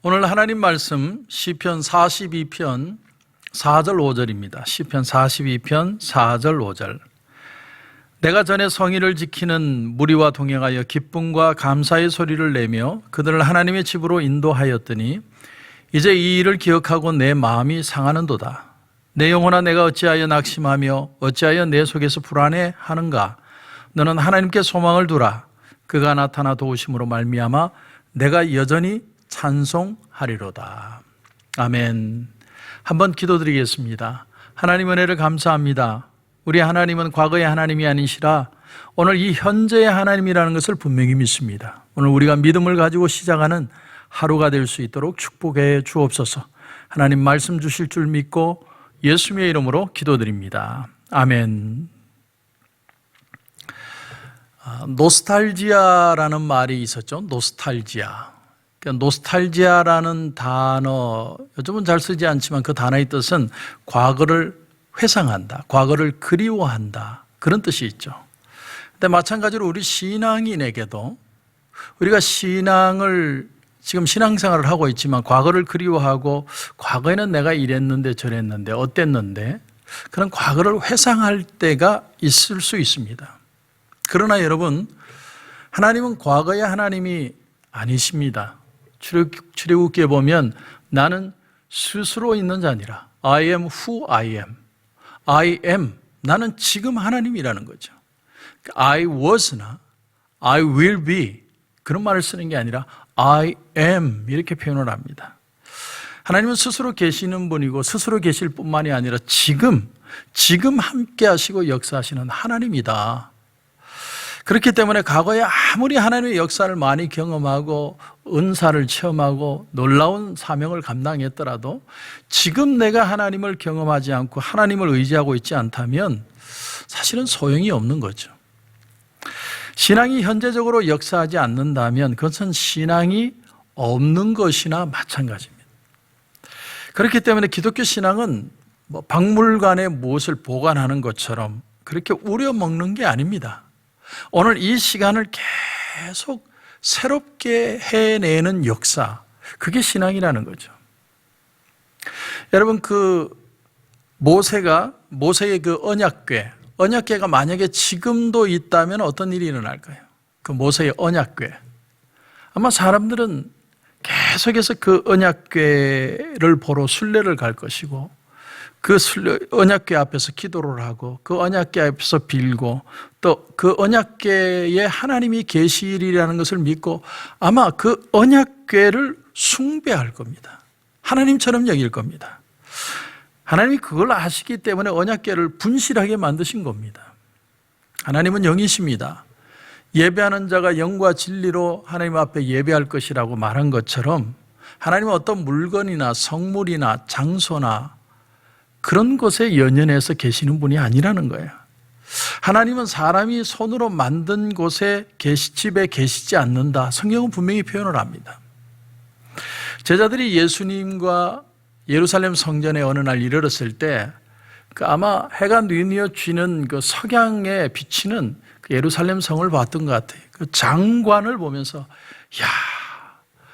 오늘 하나님 말씀 시편 42편 4절 5절입니다. 시편 42편 4절 5절. 내가 전에 성의를 지키는 무리와 동행하여 기쁨과 감사의 소리를 내며 그들을 하나님의 집으로 인도하였더니 이제 이 일을 기억하고 내 마음이 상하는도다. 내 영혼아, 내가 어찌하여 낙심하며 어찌하여 내 속에서 불안해하는가? 너는 하나님께 소망을 두라. 그가 나타나 도우심으로 말미암아 내가 여전히 찬송하리로다. 아멘. 한번 기도드리겠습니다. 하나님 은혜를 감사합니다. 우리 하나님은 과거의 하나님이 아니시라 오늘 이 현재의 하나님이라는 것을 분명히 믿습니다. 오늘 우리가 믿음을 가지고 시작하는 하루가 될 수 있도록 축복해 주옵소서. 하나님 말씀 주실 줄 믿고 예수님의 이름으로 기도드립니다. 아멘. 노스탈지아라는 말이 있었죠. 노스탈지아. 노스탈지아라는 단어, 요즘은 잘 쓰지 않지만 그 단어의 뜻은 과거를 회상한다, 과거를 그리워한다, 그런 뜻이 있죠. 근데 마찬가지로 우리 신앙인에게도 우리가 신앙을 지금 신앙생활을 하고 있지만 과거를 그리워하고 과거에는 내가 이랬는데 저랬는데 어땠는데 그런 과거를 회상할 때가 있을 수 있습니다. 그러나 여러분, 하나님은 과거의 하나님이 아니십니다. 출애굽기에 보면 나는 스스로 있는 자니라. I am who I am. I am. 나는 지금 하나님이라는 거죠. I was나 I will be 그런 말을 쓰는 게 아니라 I am 이렇게 표현을 합니다. 하나님은 스스로 계시는 분이고 스스로 계실 뿐만이 아니라 지금 함께 하시고 역사하시는 하나님이다. 그렇기 때문에 과거에 아무리 하나님의 역사를 많이 경험하고 은사를 체험하고 놀라운 사명을 감당했더라도 지금 내가 하나님을 경험하지 않고 하나님을 의지하고 있지 않다면 사실은 소용이 없는 거죠. 신앙이 현재적으로 역사하지 않는다면 그것은 신앙이 없는 것이나 마찬가지입니다. 그렇기 때문에 기독교 신앙은 박물관에 무엇을 보관하는 것처럼 그렇게 우려먹는 게 아닙니다. 오늘 이 시간을 계속 새롭게 해내는 역사, 그게 신앙이라는 거죠. 여러분, 모세의 그 언약궤가 만약에 지금도 있다면 어떤 일이 일어날까요? 그 모세의 언약궤. 아마 사람들은 계속해서 그 언약궤를 보러 순례를 갈 것이고 그 언약궤 앞에서 기도를 하고 그 언약궤 앞에서 빌고 또 그 언약궤에 하나님이 계시리라는 것을 믿고 아마 그 언약궤를 숭배할 겁니다. 하나님처럼 여길 겁니다. 하나님이 그걸 아시기 때문에 언약궤를 분실하게 만드신 겁니다. 하나님은 영이십니다. 예배하는 자가 영과 진리로 하나님 앞에 예배할 것이라고 말한 것처럼 하나님은 어떤 물건이나 성물이나 장소나 그런 곳에 연연해서 계시는 분이 아니라는 거예요. 하나님은 사람이 손으로 만든 곳에 집에 계시지 않는다. 성경은 분명히 표현을 합니다. 제자들이 예수님과 예루살렘 성전에 어느 날 이르렀을 때 아마 해가 뉘뉘어 쥐는 그 석양에 비치는 그 예루살렘 성을 봤던 것 같아요. 그 장관을 보면서 야,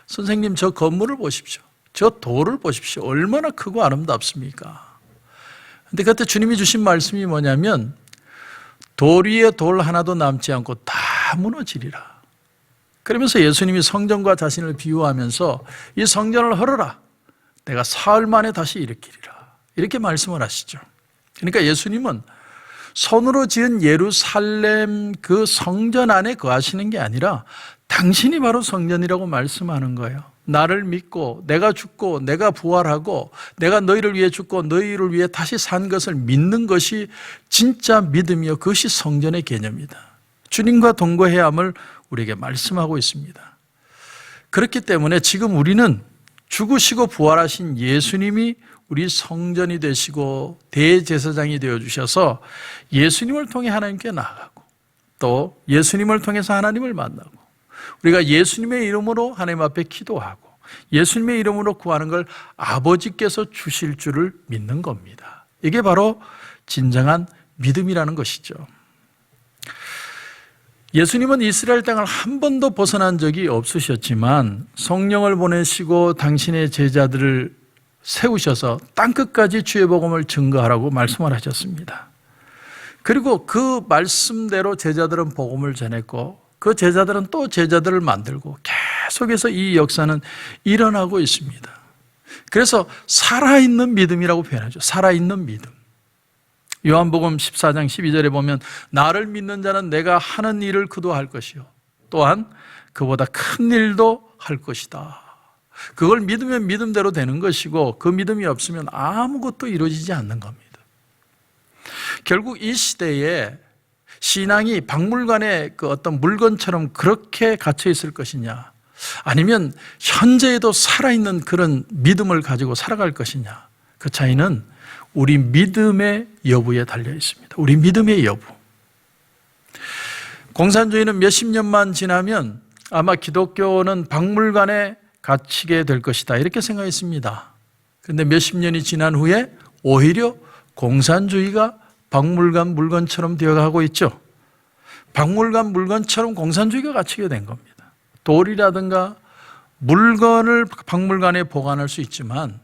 선생님 저 건물을 보십시오. 저 돌을 보십시오. 얼마나 크고 아름답습니까? 근데 그때 주님이 주신 말씀이 뭐냐면 돌 위에 돌 하나도 남지 않고 다 무너지리라. 그러면서 예수님이 성전과 자신을 비유하면서 이 성전을 헐어라. 내가 사흘 만에 다시 일으키리라. 이렇게 말씀을 하시죠. 그러니까 예수님은 손으로 지은 예루살렘 그 성전 안에 거하시는 게 아니라 당신이 바로 성전이라고 말씀하는 거예요. 나를 믿고 내가 죽고 내가 부활하고 내가 너희를 위해 죽고 너희를 위해 다시 산 것을 믿는 것이 진짜 믿음이요, 그것이 성전의 개념이다. 주님과 동거해야 함을 우리에게 말씀하고 있습니다. 그렇기 때문에 지금 우리는 죽으시고 부활하신 예수님이 우리 성전이 되시고 대제사장이 되어주셔서 예수님을 통해 하나님께 나아가고 또 예수님을 통해서 하나님을 만나고 우리가 예수님의 이름으로 하나님 앞에 기도하고 예수님의 이름으로 구하는 걸 아버지께서 주실 줄을 믿는 겁니다. 이게 바로 진정한 믿음이라는 것이죠. 예수님은 이스라엘 땅을 한 번도 벗어난 적이 없으셨지만 성령을 보내시고 당신의 제자들을 세우셔서 땅끝까지 주의 복음을 증거하라고 말씀을 하셨습니다. 그리고 그 말씀대로 제자들은 복음을 전했고 그 제자들은 또 제자들을 만들고 계속해서 이 역사는 일어나고 있습니다. 그래서 살아있는 믿음이라고 표현하죠. 살아있는 믿음. 요한복음 14장 12절에 보면 나를 믿는 자는 내가 하는 일을 그도 할 것이요 또한 그보다 큰 일도 할 것이다. 그걸 믿으면 믿음대로 되는 것이고 그 믿음이 없으면 아무것도 이루어지지 않는 겁니다. 결국 이 시대에 신앙이 박물관의 그 어떤 물건처럼 그렇게 갇혀 있을 것이냐, 아니면 현재에도 살아있는 그런 믿음을 가지고 살아갈 것이냐, 그 차이는 우리 믿음의 여부에 달려 있습니다. 우리 믿음의 여부. 공산주의는 몇십 년만 지나면 아마 기독교는 박물관에 갇히게 될 것이다 이렇게 생각했습니다. 그런데 몇십 년이 지난 후에 오히려 공산주의가 박물관 물건처럼 되어가고 있죠. 박물관 물건처럼 공산주의가 갇히게 된 겁니다. 돌이라든가 물건을 박물관에 보관할 수 있지만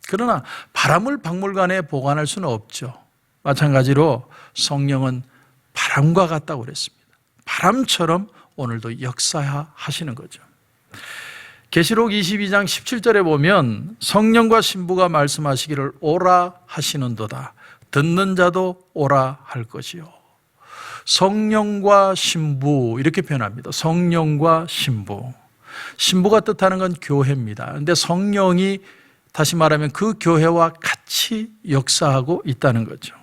그러나 바람을 박물관에 보관할 수는 없죠. 마찬가지로 성령은 바람과 같다고 그랬습니다. 바람처럼 오늘도 역사하시는 거죠. 계시록 22장 17절에 보면 성령과 신부가 말씀하시기를 오라 하시는도다. 듣는 자도 오라 할 것이요. 성령과 신부 이렇게 표현합니다. 성령과 신부. 신부가 뜻하는 건 교회입니다. 그런데 성령이 다시 말하면 그 교회와 같이 역사하고 있다는 거죠.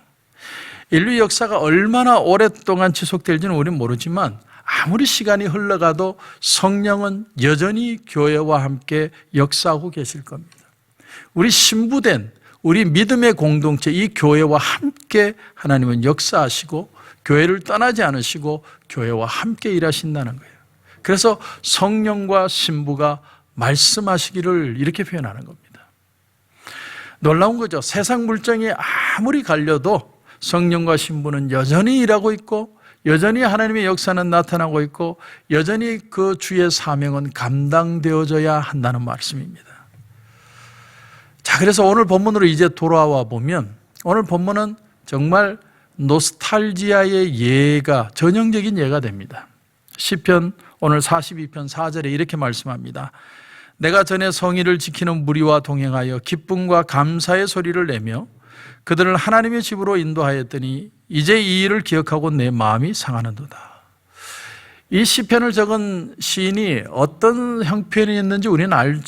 인류 역사가 얼마나 오랫동안 지속될지는 우리는 모르지만 아무리 시간이 흘러가도 성령은 여전히 교회와 함께 역사하고 계실 겁니다. 우리 신부된 우리 믿음의 공동체 이 교회와 함께 하나님은 역사하시고 교회를 떠나지 않으시고 교회와 함께 일하신다는 거예요. 그래서 성령과 신부가 말씀하시기를 이렇게 표현하는 겁니다. 놀라운 거죠. 세상 물정이 아무리 갈려도 성령과 신부는 여전히 일하고 있고 여전히 하나님의 역사는 나타나고 있고 여전히 그 주의 사명은 감당되어져야 한다는 말씀입니다. 자, 그래서 오늘 본문으로 이제 돌아와 보면 오늘 본문은 정말 노스탈지아의 예가 전형적인 예가 됩니다. 시편 오늘 42편 4절에 이렇게 말씀합니다. 내가 전에 성의를 지키는 무리와 동행하여 기쁨과 감사의 소리를 내며 그들을 하나님의 집으로 인도하였더니 이제 이 일을 기억하고 내 마음이 상하는도다. 이 시편을 적은 시인이 어떤 형편이었는지 우리는 알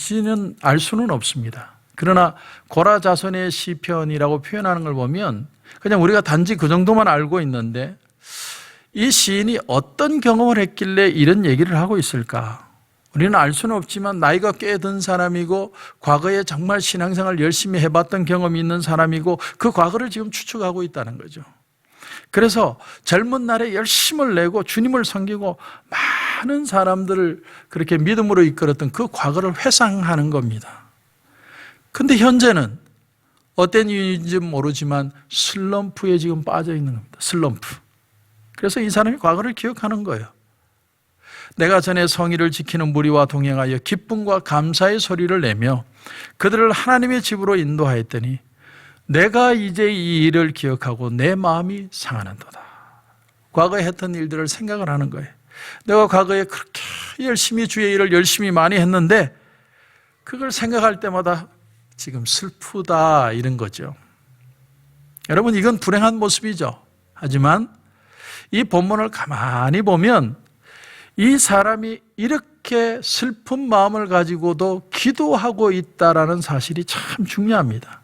수는 없습니다. 그러나 고라 자손의 시편이라고 표현하는 걸 보면 그냥 우리가 단지 그 정도만 알고 있는데 이 시인이 어떤 경험을 했길래 이런 얘기를 하고 있을까? 우리는 알 수는 없지만 나이가 꽤 든 사람이고 과거에 정말 신앙생활을 열심히 해봤던 경험이 있는 사람이고 그 과거를 지금 추측하고 있다는 거죠. 그래서 젊은 날에 열심을 내고 주님을 섬기고 많은 사람들을 그렇게 믿음으로 이끌었던 그 과거를 회상하는 겁니다. 근데 현재는 어떤 이유인지 모르지만 슬럼프에 지금 빠져 있는 겁니다. 슬럼프. 그래서 이 사람이 과거를 기억하는 거예요. 내가 전에 성의를 지키는 무리와 동행하여 기쁨과 감사의 소리를 내며 그들을 하나님의 집으로 인도하였더니 내가 이제 이 일을 기억하고 내 마음이 상하는도다. 과거에 했던 일들을 생각을 하는 거예요. 내가 과거에 그렇게 열심히 주의 일을 열심히 많이 했는데 그걸 생각할 때마다 지금 슬프다 이런 거죠. 여러분 이건 불행한 모습이죠. 하지만 이 본문을 가만히 보면 이 사람이 이렇게 슬픈 마음을 가지고도 기도하고 있다라는 사실이 참 중요합니다.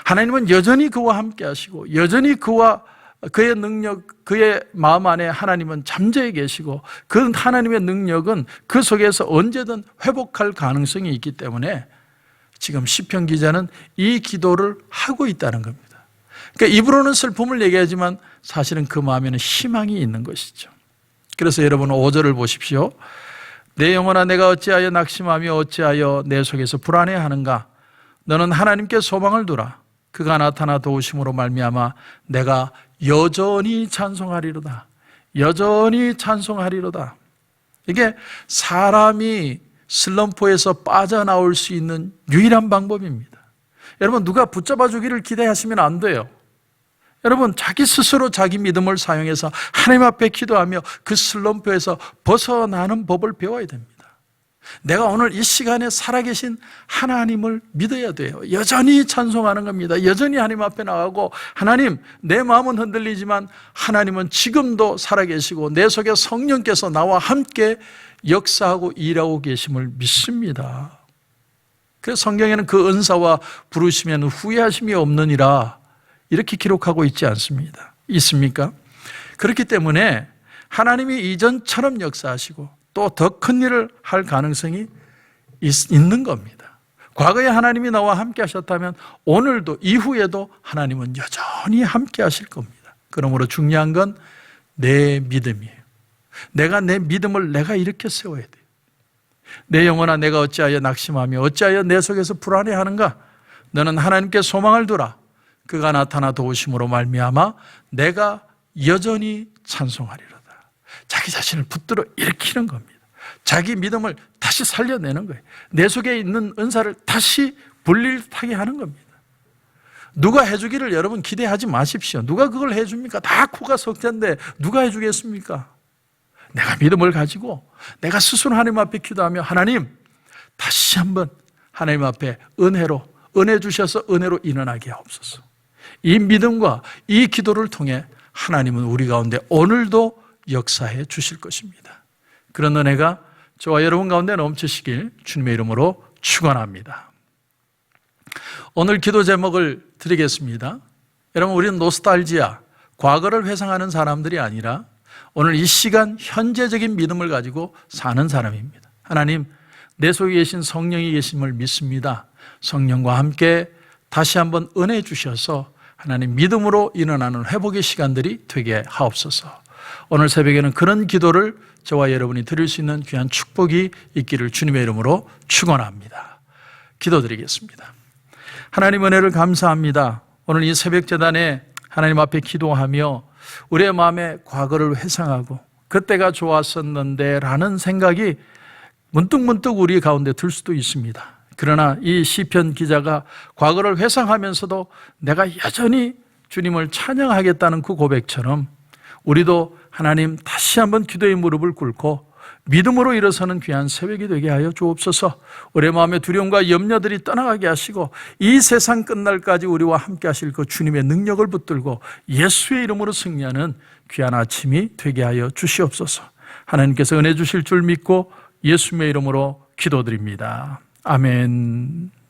하나님은 여전히 그와 함께 하시고 여전히 그의 능력, 그의 마음 안에 하나님은 잠재해 계시고 그 하나님의 능력은 그 속에서 언제든 회복할 가능성이 있기 때문에 지금 시편 기자는 이 기도를 하고 있다는 겁니다. 그러니까 입으로는 슬픔을 얘기하지만 사실은 그 마음에는 희망이 있는 것이죠. 그래서 여러분 5절을 보십시오. 내 영혼아 내가 어찌하여 낙심하며 어찌하여 내 속에서 불안해하는가? 너는 하나님께 소망을 두라. 그가 나타나 도우심으로 말미암아 내가 여전히 찬송하리로다. 여전히 찬송하리로다. 이게 사람이 슬럼프에서 빠져나올 수 있는 유일한 방법입니다. 여러분, 누가 붙잡아 주기를 기대하시면 안 돼요. 여러분, 자기 스스로 자기 믿음을 사용해서 하나님 앞에 기도하며 그 슬럼프에서 벗어나는 법을 배워야 됩니다. 내가 오늘 이 시간에 살아계신 하나님을 믿어야 돼요. 여전히 찬송하는 겁니다. 여전히 하나님 앞에 나가고, 하나님, 내 마음은 흔들리지만 하나님은 지금도 살아계시고 내 속에 성령께서 나와 함께 역사하고 일하고 계심을 믿습니다. 그래서 성경에는 그 은사와 부르시면 후회하심이 없느니라 이렇게 기록하고 있지 않습니다. 있습니까? 그렇기 때문에 하나님이 이전처럼 역사하시고 또 더 큰 일을 할 가능성이 있는 겁니다. 과거에 하나님이 나와 함께 하셨다면 오늘도 이후에도 하나님은 여전히 함께 하실 겁니다. 그러므로 중요한 건 내 믿음이에요. 내가 내 믿음을 내가 이렇게 세워야 돼요. 내 영혼아, 내가 어찌하여 낙심하며 어찌하여 내 속에서 불안해하는가? 너는 하나님께 소망을 두라. 그가 나타나 도우심으로 말미암아 내가 여전히 찬송하리로다. 자기 자신을 붙들어 일으키는 겁니다. 자기 믿음을 다시 살려내는 거예요. 내 속에 있는 은사를 다시 불릴타게 하는 겁니다. 누가 해주기를 여러분 기대하지 마십시오. 누가 그걸 해줍니까? 다 코가 석잔데 누가 해주겠습니까? 내가 믿음을 가지고 내가 스스로 하나님 앞에 기도하며, 하나님, 다시 한번 하나님 앞에 은혜로, 은혜 주셔서 은혜로 일어나게 하옵소서. 이 믿음과 이 기도를 통해 하나님은 우리 가운데 오늘도 역사해 주실 것입니다. 그런 은혜가 저와 여러분 가운데 넘치시길 주님의 이름으로 축원합니다. 오늘 기도 제목을 드리겠습니다. 여러분, 우리는 노스탈지아, 과거를 회상하는 사람들이 아니라 오늘 이 시간 현재적인 믿음을 가지고 사는 사람입니다. 하나님, 내 속에 계신 성령이 계심을 믿습니다. 성령과 함께 다시 한번 은혜 주셔서 하나님 믿음으로 일어나는 회복의 시간들이 되게 하옵소서. 오늘 새벽에는 그런 기도를 저와 여러분이 드릴 수 있는 귀한 축복이 있기를 주님의 이름으로 축원합니다. 기도드리겠습니다. 하나님, 은혜를 감사합니다. 오늘 이 새벽 제단에 하나님 앞에 기도하며 우리의 마음에 과거를 회상하고 그때가 좋았었는데 라는 생각이 문득문득 우리 가운데 들 수도 있습니다. 그러나 이 시편 기자가 과거를 회상하면서도 내가 여전히 주님을 찬양하겠다는 그 고백처럼 우리도 하나님 다시 한번 기도의 무릎을 꿇고 믿음으로 일어서는 귀한 새벽이 되게 하여 주옵소서. 우리의 마음의 두려움과 염려들이 떠나가게 하시고 이 세상 끝날까지 우리와 함께 하실 그 주님의 능력을 붙들고 예수의 이름으로 승리하는 귀한 아침이 되게 하여 주시옵소서. 하나님께서 은혜 주실 줄 믿고 예수님의 이름으로 기도드립니다. 아멘.